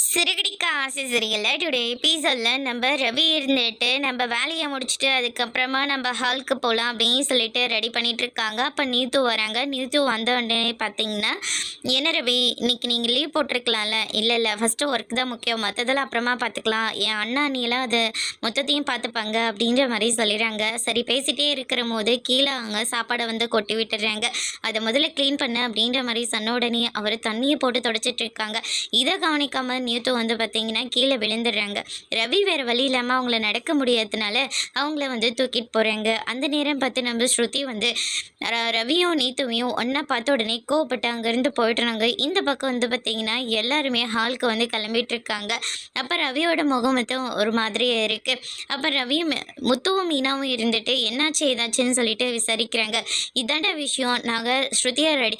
சிறுகடிக்க ஆசை சரியில்லை. டுடே எபிசோடில் நம்ம ரவி இருந்துட்டு நம்ம வேலையை முடிச்சுட்டு அதுக்கப்புறமா நம்ம ஹாலுக்கு போகலாம் அப்படின்னு சொல்லிட்டு ரெடி பண்ணிட்டு இருக்காங்க. அப்போ நீத்து வராங்க. நீத்து வந்த உடனே பார்த்தீங்கன்னா, என்ன ரவி இன்னைக்கு நீங்கள் லீவ் போட்டிருக்கலாம்ல? இல்லை ஃபஸ்ட்டு ஒர்க் தான் முக்கியம், மற்றதெல்லாம் அப்புறமா பார்த்துக்கலாம், என் அண்ணா நீலாம் அது மொத்தத்தையும் பார்த்துப்பாங்க அப்படின்ற மாதிரி சொல்லிடுறாங்க. சரி பேசிகிட்டே இருக்கிற போது கீழே அவங்க சாப்பாடை கொட்டி விட்டுடுறாங்க. அதை முதல்ல க்ளீன் பண்ண அப்படின்ற மாதிரி சொன்ன உடனே அவர் தண்ணியை போட்டு தொடச்சிட்டு இருக்காங்க. இதை கவனிக்காமல் நியூத்து பார்த்தீங்கன்னா கீழே விழுந்துடுறாங்க. ரவி வேறு வழி இல்லாமல் அவங்கள நடக்க முடியாததுனால அவங்கள தூக்கிட்டு போகிறாங்க. அந்த நேரம் பார்த்து நம்ம ஸ்ருதி ரவியும் நீத்துவையும் ஒன்றா பார்த்த உடனே கோவப்பட்டு அங்கேருந்து போயிடுறாங்க. இந்த பக்கம் பார்த்தீங்கன்னா எல்லாருமே ஹாலுக்கு கிளம்பிட்டு இருக்காங்க. அப்போ ரவியோட முகம் மட்டும் ஒரு மாதிரியே இருக்குது. அப்போ ரவியும் முத்துவும் மீனாவும் இருந்துட்டு என்னாச்சு ஏதாச்சுன்னு சொல்லிட்டு விசாரிக்கிறாங்க. இதாண்ட விஷயம், நாங்கள் ஸ்ருதியை ரெடி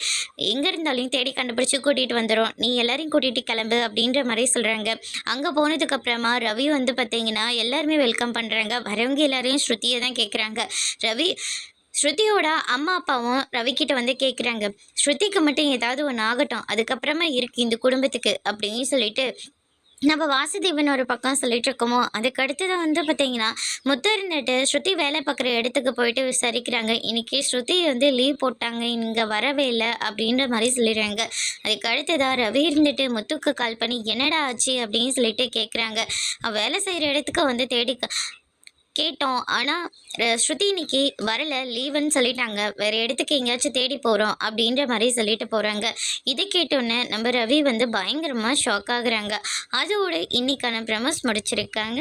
எங்கே இருந்தாலும் தேடி கண்டுபிடிச்சி கூட்டிகிட்டு வந்துடும், நீ எல்லாரையும் கூட்டிகிட்டு கிளம்பு அப்படின்ற மாதிரி சொல்கிறாங்க. அங்கே போனதுக்கப்புறமா ரவி பார்த்தீங்கன்னா எல்லாருமே வெல்கம் பண்ணுறாங்க. வரவங்க எல்லாரையும் ஸ்ருதியை தான் கேட்குறாங்க. ஸ்ருதியோட அம்மா அப்பாவும் ரவிக்கிட்ட கேட்குறாங்க, ஸ்ருதிக்கு மட்டும் ஏதாவது ஒன்று ஆகட்டும், அதுக்கப்புறமா இருக்குது இந்த குடும்பத்துக்கு அப்படின்னு சொல்லிட்டு நம்ம வாசுதேவன் ஒரு பக்கம் சொல்லிட்டு இருக்கோமோ. அதுக்கு அடுத்தது பார்த்தீங்கன்னா முத்து இருந்துட்டு ஸ்ருதி வேலை பார்க்குற இடத்துக்கு போயிட்டு விசாரிக்கிறாங்க. இன்றைக்கி ஸ்ருதி லீவ் போட்டாங்க, இங்கே வரவே இல்லை அப்படின்ற மாதிரி சொல்லிடுறாங்க. அதுக்கு அடுத்ததாக ரவி இருந்துட்டு முத்துக்கு கால் பண்ணி என்னடா ஆச்சு அப்படின்னு சொல்லிட்டு கேட்குறாங்க. வேலை செய்கிற இடத்துக்கு தேடி கேட்டோம், ஆனால் ஸ்ருதி இன்னைக்கு வரலை, லீவுன்னு சொல்லிட்டாங்க, வேறு இடத்துக்கு எங்கேயாச்சும் தேடி போகிறோம் அப்படின்ற மாதிரி சொல்லிட்டு போகிறாங்க. இதை கேட்டோன்னே நம்ம ரவி பயங்கரமாக ஷாக் ஆகுறாங்க. அதோடு இன்னைக்கான ப்ரமோஸ் முடிச்சிருக்காங்க.